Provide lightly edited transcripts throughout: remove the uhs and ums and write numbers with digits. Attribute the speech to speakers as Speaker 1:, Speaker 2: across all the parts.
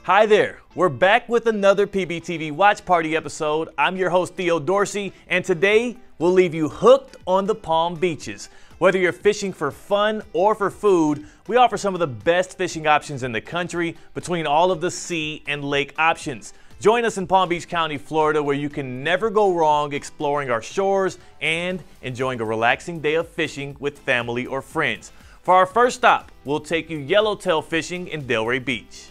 Speaker 1: Hi there, we're back with another PBTV Watch Party episode. I'm your host Theo Dorsey, and today we'll leave you hooked on the Palm Beaches. Whether you're fishing for fun or for food, we offer some of the best fishing options in the country between all of the sea and lake options. Join us in Palm Beach County, Florida, where you can never go wrong exploring our shores and enjoying a relaxing day of fishing with family or friends. For our first stop, we'll take you yellowtail fishing in Delray Beach.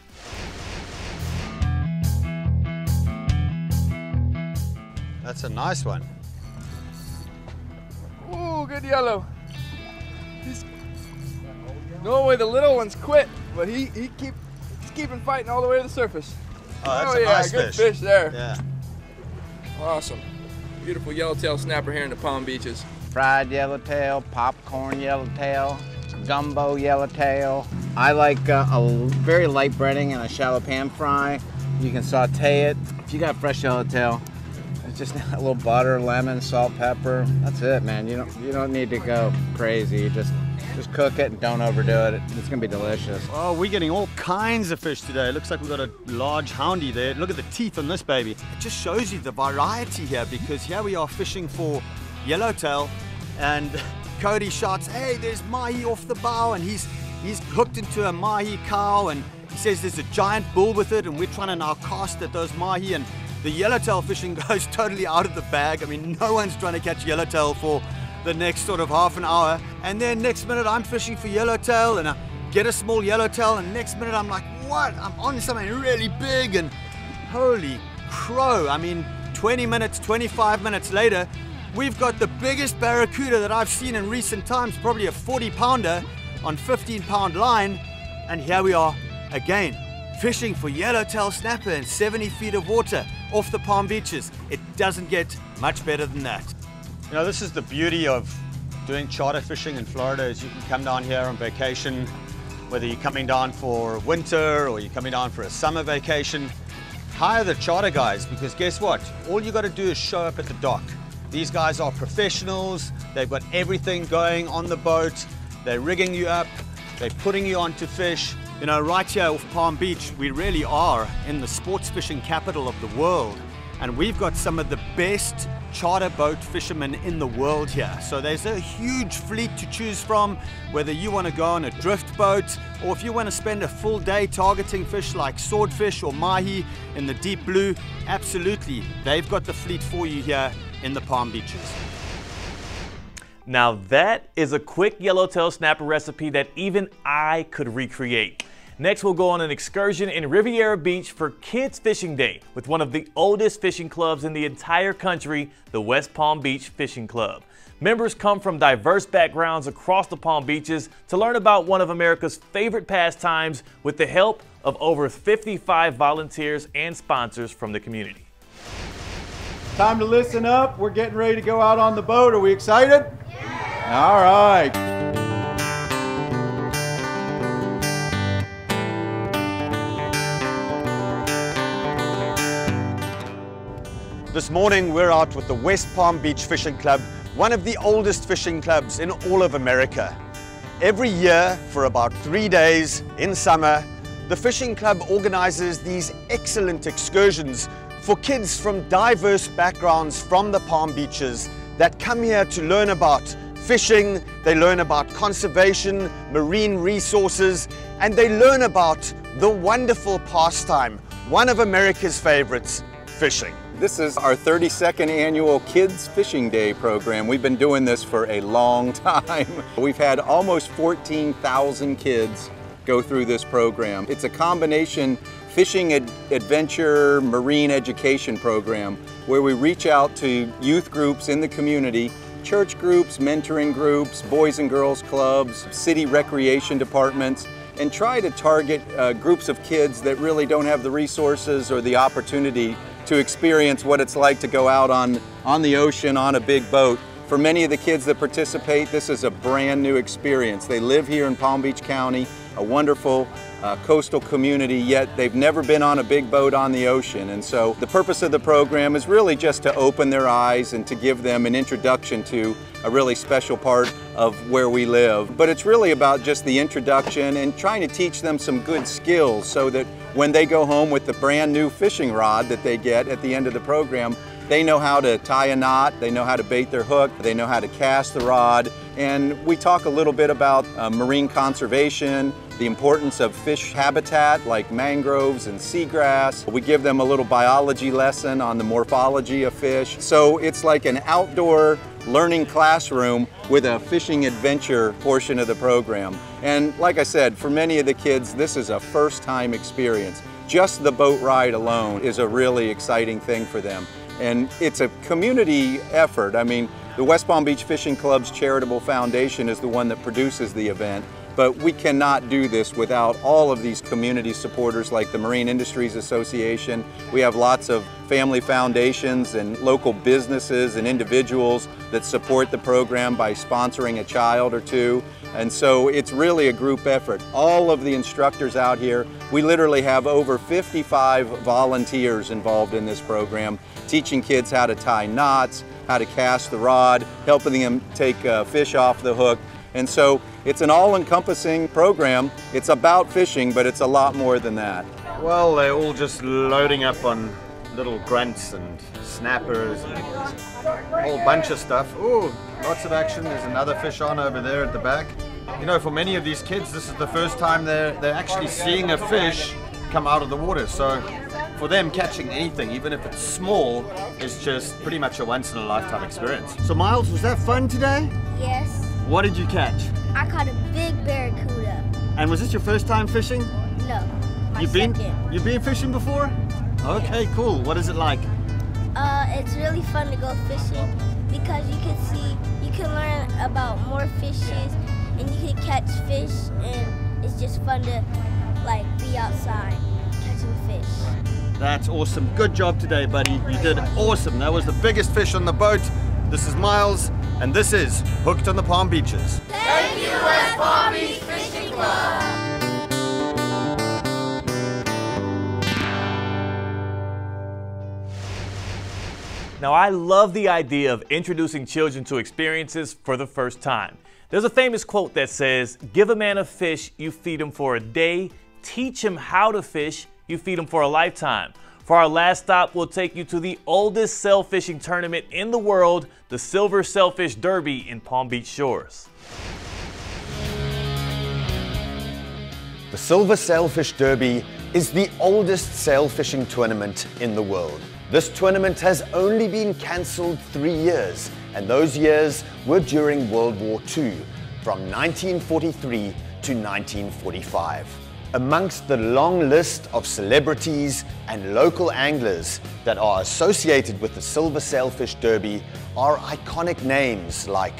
Speaker 2: That's a nice one.
Speaker 3: Ooh, good yellow. Normally the little ones quit, but he's keeping fighting all the way to the surface.
Speaker 2: Oh, that's a nice
Speaker 3: good fish there.
Speaker 2: Yeah.
Speaker 3: Awesome. Beautiful yellowtail snapper here in the Palm Beaches.
Speaker 4: Fried yellowtail, popcorn yellowtail, gumbo yellowtail. I like a very light breading and a shallow pan fry. You can saute it. If you got fresh yellowtail, it's just a little butter, lemon, salt, pepper. That's it, man. You don't need to go crazy. Just cook it and don't overdo it. It's gonna be delicious.
Speaker 2: Oh, we're getting all kinds of fish today. It looks like we've got a large houndy there. Look at the teeth on this baby. It just shows you the variety here, because here we are fishing for yellowtail, and Cody shouts, "Hey, there's mahi off the bow," and he's hooked into a mahi cow, and he says there's a giant bull with it, and we're trying to now cast at those mahi, and the yellowtail fishing goes totally out of the bag. I mean, no one's trying to catch yellowtail for the next sort of half an hour. And then next minute I'm fishing for yellowtail and I get a small yellowtail, and next minute I'm like, what? I'm on something really big, and holy crow. I mean, 20 minutes, 25 minutes later, we've got the biggest barracuda that I've seen in recent times, probably a 40-pounder on 15-pound line. And here we are again, fishing for yellowtail snapper in 70 feet of water off the Palm Beaches. It doesn't get much better than that. You know, this is the beauty of doing charter fishing in Florida, is you can come down here on vacation, whether you're coming down for winter or you're coming down for a summer vacation. Hire the charter guys, because guess what? All you got to do is show up at the dock. These guys are professionals. They've got everything going on the boat. They're rigging you up. They're putting you onto fish. You know, right here off Palm Beach, we really are in the sports fishing capital of the world. And we've got some of the best charter boat fishermen in the world here. So there's a huge fleet to choose from, whether you want to go on a drift boat, or if you want to spend a full day targeting fish like swordfish or mahi in the deep blue. Absolutely, they've got the fleet for you here in the Palm Beaches.
Speaker 1: Now that is a quick yellowtail snapper recipe that even I could recreate. Next, we'll go on an excursion in Riviera Beach for Kids Fishing Day with one of the oldest fishing clubs in the entire country, the West Palm Beach Fishing Club. Members come from diverse backgrounds across the Palm Beaches to learn about one of America's favorite pastimes with the help of over 55 volunteers and sponsors from the community.
Speaker 5: Time to listen up. We're getting ready to go out on the boat. Are we excited? Yeah. All right.
Speaker 2: This morning we're out with the West Palm Beach Fishing Club, one of the oldest fishing clubs in all of America. Every year for about 3 days in summer, the fishing club organizes these excellent excursions for kids from diverse backgrounds from the Palm Beaches that come here to learn about fishing, they learn about conservation, marine resources, and they learn about the wonderful pastime, one of America's favorites, fishing.
Speaker 5: This is our 32nd annual Kids Fishing Day program. We've been doing this for a long time. We've had almost 14,000 kids go through this program. It's a combination fishing adventure marine education program where we reach out to youth groups in the community, church groups, mentoring groups, boys and girls clubs, city recreation departments, and try to target groups of kids that really don't have the resources or the opportunity to experience what it's like to go out on the ocean on a big boat. For many of the kids that participate, this is a brand new experience. They live here in Palm Beach County, a wonderful coastal community, yet they've never been on a big boat on the ocean. And so the purpose of the program is really just to open their eyes and to give them an introduction to a really special part of where we live. But it's really about just the introduction and trying to teach them some good skills so that when they go home with the brand new fishing rod that they get at the end of the program, they know how to tie a knot, they know how to bait their hook, they know how to cast the rod. And we talk a little bit about marine conservation, the importance of fish habitat like mangroves and seagrass. We give them a little biology lesson on the morphology of fish. So it's like an outdoor learning classroom with a fishing adventure portion of the program. And like I said, for many of the kids, this is a first-time experience. Just the boat ride alone is a really exciting thing for them. And it's a community effort. I mean, the West Palm Beach Fishing Club's Charitable Foundation is the one that produces the event, but we cannot do this without all of these community supporters like the Marine Industries Association. We have lots of family foundations and local businesses and individuals that support the program by sponsoring a child or two. And so it's really a group effort. All of the instructors out here, we literally have over 55 volunteers involved in this program, teaching kids how to tie knots, how to cast the rod, helping them take fish off the hook. And so it's an all-encompassing program. It's about fishing, but it's a lot more than that.
Speaker 2: Well, they're all just loading up on little grunts and snappers and a whole bunch of stuff. Ooh, lots of action. There's another fish on over there at the back. You know, for many of these kids, this is the first time they're actually seeing a fish come out of the water. So for them, catching anything, even if it's small, is just pretty much a once-in-a-lifetime experience. So Miles, was that fun today?
Speaker 6: Yes.
Speaker 2: What did you catch?
Speaker 6: I caught a big barracuda.
Speaker 2: And was this your first time fishing?
Speaker 6: No, my
Speaker 2: You've been fishing before? Okay, cool. What is it like?
Speaker 6: It's really fun to go fishing because you can learn about more fishes and you can catch fish, and it's just fun to like be outside catching fish.
Speaker 2: That's awesome. Good job today, buddy. You did awesome. That was the biggest fish on the boat. This is Miles, and this is Hooked on the Palm Beaches.
Speaker 6: Thank you, West Palm Beach Fishing Club.
Speaker 1: Now, I love the idea of introducing children to experiences for the first time. There's a famous quote that says, "Give a man a fish, you feed him for a day. Teach him how to fish, you feed him for a lifetime." For our last stop, we'll take you to the oldest sail fishing tournament in the world, the Silver Sailfish Derby in Palm Beach Shores.
Speaker 7: The Silver Sailfish Derby is the oldest sail fishing tournament in the world. This tournament has only been cancelled 3 years, and those years were during World War II, from 1943 to 1945. Amongst the long list of celebrities and local anglers that are associated with the Silver Sailfish Derby are iconic names like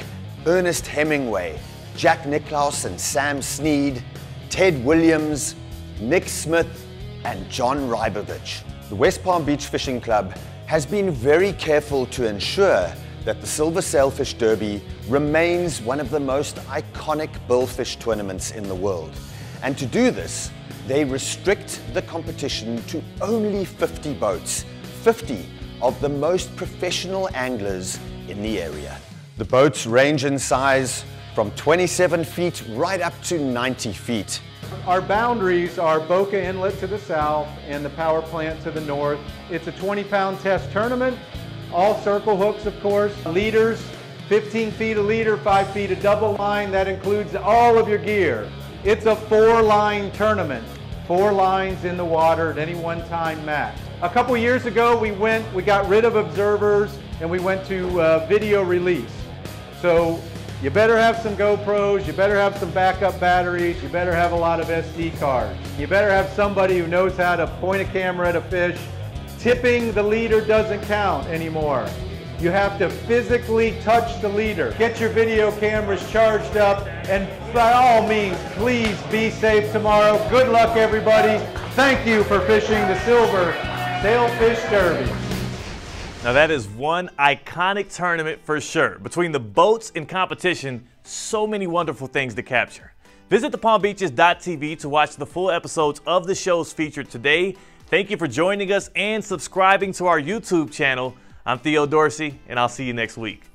Speaker 7: Ernest Hemingway, Jack Nicklaus and Sam Snead, Ted Williams, Nick Smith, and John Rybovich. The West Palm Beach Fishing Club has been very careful to ensure that the Silver Sailfish Derby remains one of the most iconic billfish tournaments in the world. And to do this, they restrict the competition to only 50 boats, 50 of the most professional anglers in the area. The boats range in size from 27 feet right up to 90 feet.
Speaker 8: Our boundaries are Boca Inlet to the south and the power plant to the north. It's a 20-pound test tournament, all circle hooks, of course. Leaders, 15 feet a leader, 5 feet a double line. That includes all of your gear. It's a 4-line tournament, 4 lines in the water at any one time max. A couple years ago, we got rid of observers and we went to video release. So you better have some GoPros, you better have some backup batteries, you better have a lot of SD cards. You better have somebody who knows how to point a camera at a fish. Tipping the leader doesn't count anymore. You have to physically touch the leader. Get your video cameras charged up, and by all means, please be safe tomorrow. Good luck, everybody. Thank you for fishing the Silver Sailfish Derby.
Speaker 1: Now that is one iconic tournament for sure. Between the boats and competition, so many wonderful things to capture. Visit thepalmbeaches.tv to watch the full episodes of the shows featured today. Thank you for joining us and subscribing to our YouTube channel. I'm Theo Dorsey, and I'll see you next week.